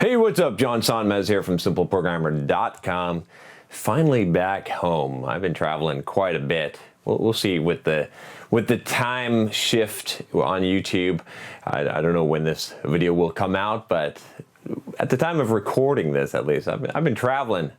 Hey, what's up? John Sonmez here from simpleprogrammer.com. Finally back home. I've been traveling quite a bit. We'll see with the time shift on YouTube. I don't know when this video will come out, but at the time of recording this, at least, I've been traveling.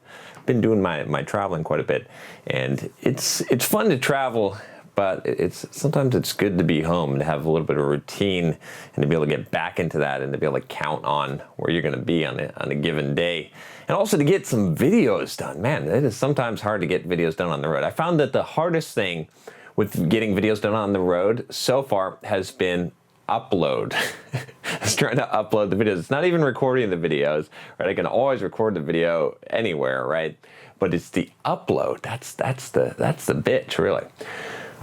Been doing my traveling quite a bit, and it's fun to travel. But sometimes it's good to be home and to have a little bit of routine and to be able to get back into that and to be able to count on where you're going to be on a given day. And also to get some videos done. Man, it is sometimes hard to get videos done on the road. I found that the hardest thing with getting videos done on the road so far has been upload. It's trying to upload the videos. It's not even recording the videos, right? I can always record the video anywhere, right? But it's the upload. That's the bitch, really.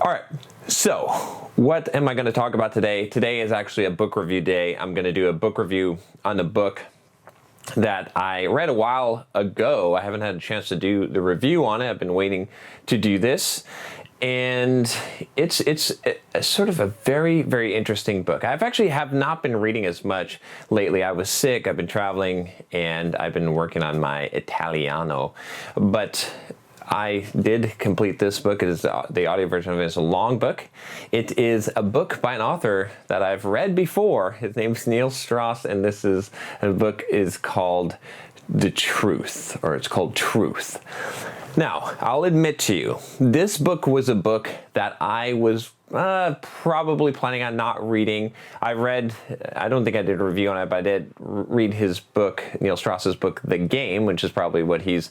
All right, so what am I going to talk about today? Today is actually a book review day. I'm going to do a book review on a book that I read a while ago. I haven't had a chance to do the review on it. I've been waiting to do this. And it's a sort of a very, very interesting book. I've actually have not been reading as much lately. I was sick, I've been traveling, and I've been working on my Italiano. But I did complete this book. It is the audio version of it is a long book. It is a book by an author that I've read before. His name's Neil Strauss, and the book is called The Truth, or it's called Truth. Now, I'll admit to you, this book was a book that I was probably planning on not reading. I don't think I did a review on it, but I did read his book, Neil Strauss's book, The Game, which is probably what he's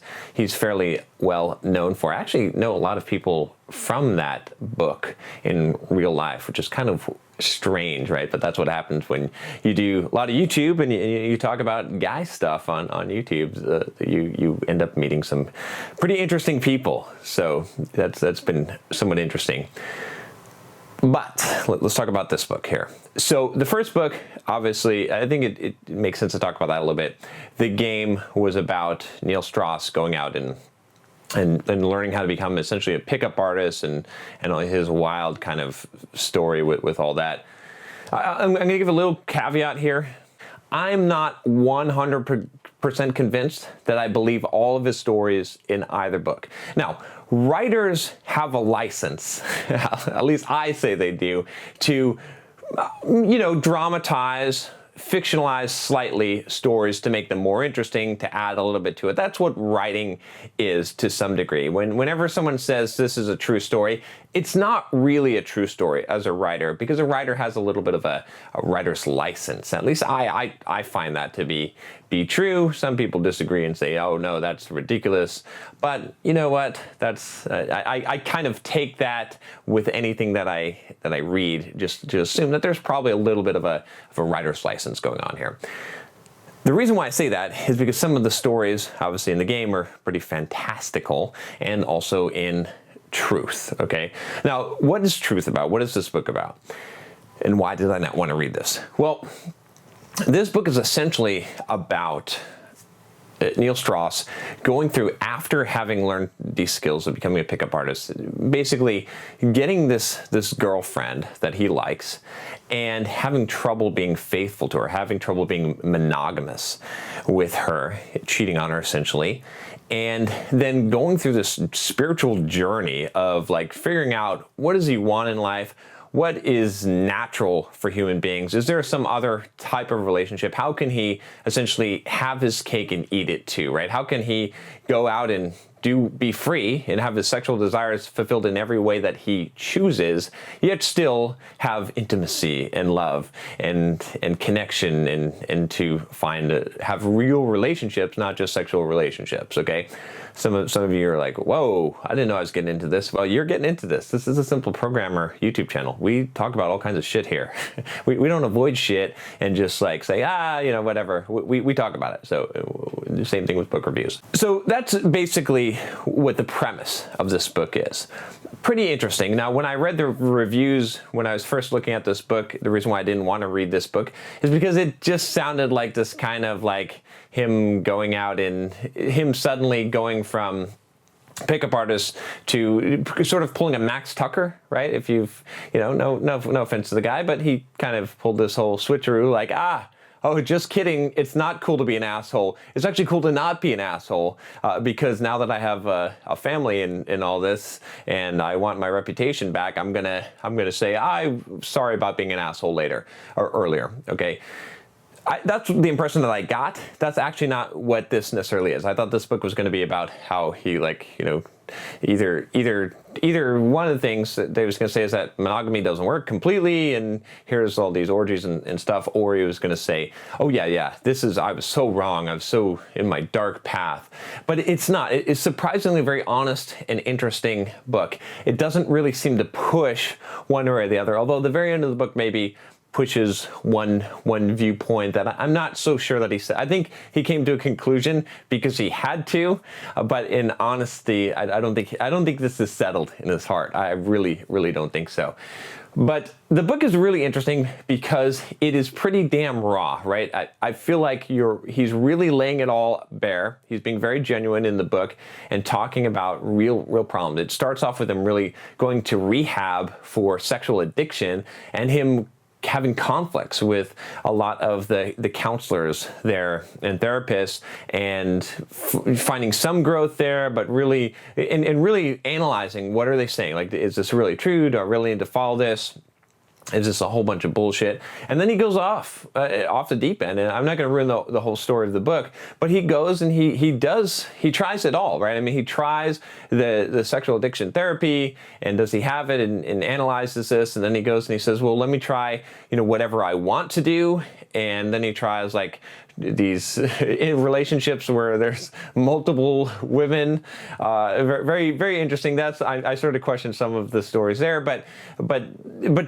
fairly well known for. I actually know a lot of people from that book in real life, which is kind of strange, right? But that's what happens when you do a lot of YouTube and you talk about guy stuff on YouTube. You end up meeting some pretty interesting people. So that's been somewhat interesting. But let's talk about this book here. So the first book, obviously, I think it makes sense to talk about that a little bit. The Game was about Neil Strauss going out and learning how to become essentially a pickup artist and his wild kind of story with all that. I'm going to give a little caveat here. I'm not 100% convinced that I believe all of his stories in either book. Now, writers have a license, at least I say they do, to, dramatize, fictionalize slightly stories to make them more interesting, to add a little bit to it. That's what writing is to some degree. Whenever someone says this is a true story, it's not really a true story as a writer, because a writer has a little bit of a writer's license. At least I find that to be true. Some people disagree and say, oh no, that's ridiculous. But you know what? I kind of take that with anything that I read, just to assume that there's probably a little bit of a writer's license going on here. The reason why I say that is because some of the stories, obviously in The Game, are pretty fantastical, and also in Truth, okay? Now, what is Truth about? What is this book about? And why did I not want to read this? Well, this book is essentially about Neil Strauss going through, after having learned these skills of becoming a pickup artist, basically getting this girlfriend that he likes and having trouble being faithful to her, having trouble being monogamous with her, cheating on her essentially, and then going through this spiritual journey of like figuring out what does he want in life, what is natural for human beings? Is there some other type of relationship? How can he essentially have his cake and eat it too, right? How can he go out and be free and have his sexual desires fulfilled in every way that he chooses, yet still have intimacy and love and connection and to have real relationships, not just sexual relationships, okay? Some of you are like, whoa, I didn't know I was getting into this. Well, you're getting into this. This is a Simple Programmer YouTube channel. We talk about all kinds of shit here. we don't avoid shit and just like say, whatever. We talk about it. So the same thing with book reviews. So that's basically what the premise of this book is. Pretty interesting. Now, when I read the reviews, when I was first looking at this book, the reason why I didn't want to read this book is because it just sounded like this kind of like him going out and him suddenly going from pickup artist to sort of pulling a Max Tucker, right? If you've, no offense to the guy, but he kind of pulled this whole switcheroo like, oh, just kidding, it's not cool to be an asshole. It's actually cool to not be an asshole, because now that I have a family in all this and I want my reputation back, I'm gonna say I'm sorry about being an asshole later or earlier. Okay. That's the impression that I got. That's actually not what this necessarily is. I thought this book was going to be about how he, like, you know, either one of the things that they was going to say is that monogamy doesn't work completely, and here's all these orgies and stuff, or he was going to say, oh yeah, I was so wrong. I was so in my dark path. But it's not. It's surprisingly very honest and interesting book. It doesn't really seem to push one way or the other, although the very end of the book maybe pushes one viewpoint that I'm not so sure that he said. I think he came to a conclusion because he had to, but in honesty, I don't think this is settled in his heart. I really don't think so. But the book is really interesting because it is pretty damn raw, right? I feel like he's really laying it all bare. He's being very genuine in the book and talking about real problems. It starts off with him really going to rehab for sexual addiction and him having conflicts with a lot of the counselors there and therapists, and finding some growth there, but really and really analyzing what are they saying. Like, is this really true? Do I really need to follow this? Is this a whole bunch of bullshit? And then he goes off the deep end. And I'm not going to ruin the whole story of the book, but he goes and he tries it all, right? I mean, he tries the sexual addiction therapy, and does he have it, and analyzes this, and then he goes and he says, well, let me try, whatever I want to do. And then he tries like these in relationships where there's multiple women. Very interesting. I sort of question some of the stories there, but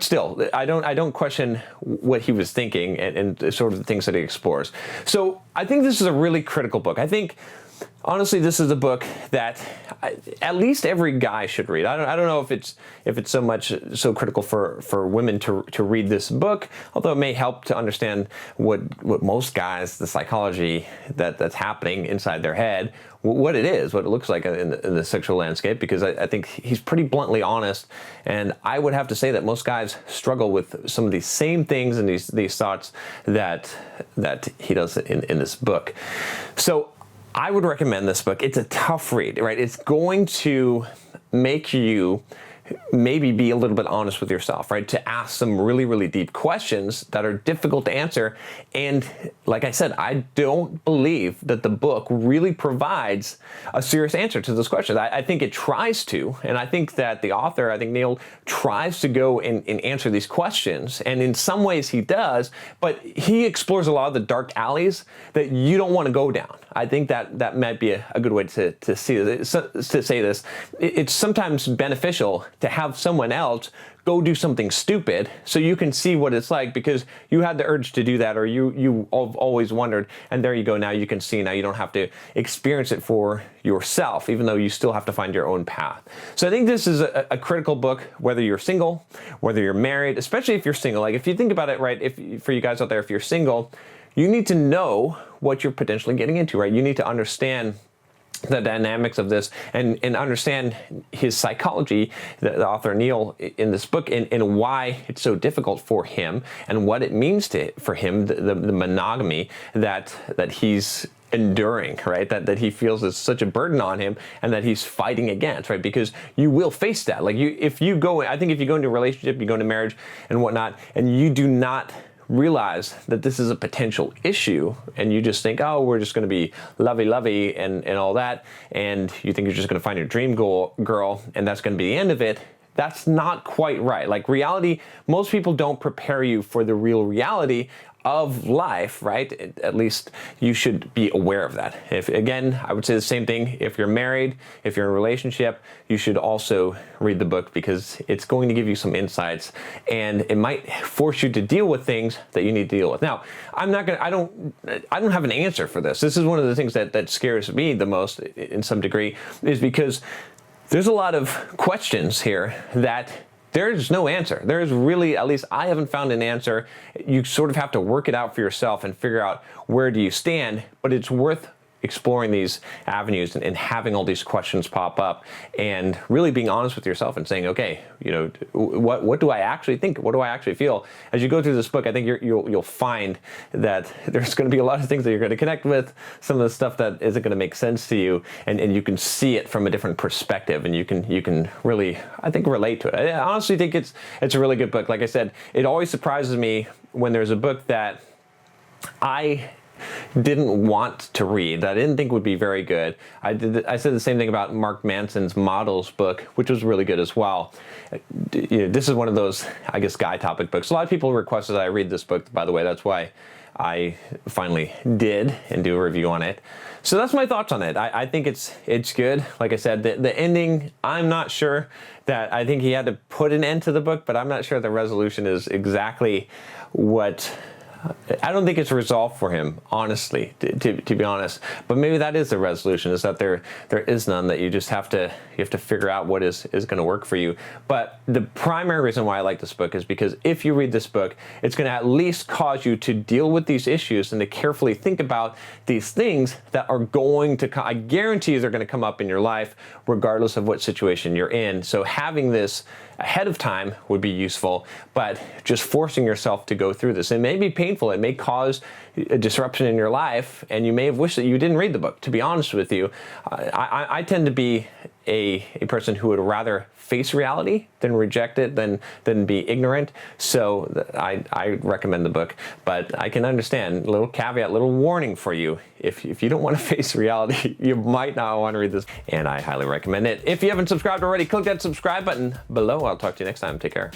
still, I don't question what he was thinking and sort of the things that he explores. So I think this is a really critical book. I think, honestly, this is a book that at least every guy should read. I don't know if it's so critical for women to read this book, although it may help to understand what most guys, the psychology that's happening inside their head, what it is, what it looks like in the sexual landscape, because I think he's pretty bluntly honest, and I would have to say that most guys struggle with some of these same things and these thoughts that he does in this book. So I would recommend this book. It's a tough read, right? It's going to make you maybe be a little bit honest with yourself, right? To ask some really deep questions that are difficult to answer. And like I said, I don't believe that the book really provides a serious answer to those questions. I think it tries to, and I think that the author, Neil, tries to go and answer these questions. And in some ways he does, but he explores a lot of the dark alleys that you don't want to go down. I think that might be a good way to say this. It's sometimes beneficial to have someone else go do something stupid so you can see what it's like, because you had the urge to do that, or you always wondered, and there you go. Now you can see. Now you don't have to experience it for yourself, even though you still have to find your own path. So I think this is a critical book, whether you're single, whether you're married, especially if you're single. Like, if you think about it, right, for you guys out there, if you're single, you need to know what you're potentially getting into, right? You need to understand the dynamics of this and understand his psychology, the author Neil, in this book, and why it's so difficult for him, and what it means for him, the monogamy that he's enduring, right? That he feels is such a burden on him, and that he's fighting against, right? Because you will face that. Like, if you go into a relationship, you go into marriage and whatnot, and you do not realize that this is a potential issue, and you just think, oh, we're just going to be lovey-lovey and all that, and you think you're just going to find your dream girl, and that's going to be the end of it. That's not quite right. Like, reality, most people don't prepare you for the real reality of life, right? At least you should be aware of that. Again, I would say the same thing. If you're married, if you're in a relationship, you should also read the book, because it's going to give you some insights, and it might force you to deal with things that you need to deal with. Now, I don't have an answer for this. This is one of the things that scares me the most, in some degree, is because there's a lot of questions here that there's no answer. There's really, at least I haven't found an answer. You sort of have to work it out for yourself and figure out where do you stand, but it's worth exploring these avenues and having all these questions pop up, and really being honest with yourself and saying, okay, what do I actually think? What do I actually feel? As you go through this book, I think you'll find that there's going to be a lot of things that you're going to connect with, some of the stuff that isn't going to make sense to you, and you can see it from a different perspective, and you can really, I think, relate to it. I honestly think it's a really good book. Like I said, it always surprises me when there's a book that I didn't want to read, that I didn't think would be very good. I said the same thing about Mark Manson's Models book, which was really good as well. This is one of those, I guess, guy topic books. A lot of people requested that I read this book, by the way. That's why I finally did and do a review on it. So that's my thoughts on it. I think it's good. Like I said, the ending, I'm not sure that, I think he had to put an end to the book, but I'm not sure the resolution is exactly what, I don't think it's resolved for him, honestly, to be honest. But maybe that is the resolution, is that there is none, that you just have to figure out what is going to work for you. But the primary reason why I like this book is because if you read this book, it's going to at least cause you to deal with these issues and to carefully think about these things that are going to come. I guarantee you they're going to come up in your life regardless of what situation you're in. So having this ahead of time would be useful, but just forcing yourself to go through this, it may be painful, it may cause a disruption in your life, and you may have wished that you didn't read the book, to be honest with you. I tend to be a person who would rather face reality than reject it, than be ignorant. So I recommend the book, but I can understand, little caveat, little warning for you. If you don't want to face reality, you might not want to read this, and I highly recommend it. If you haven't subscribed already, click that subscribe button below. I'll talk to you next time. Take care.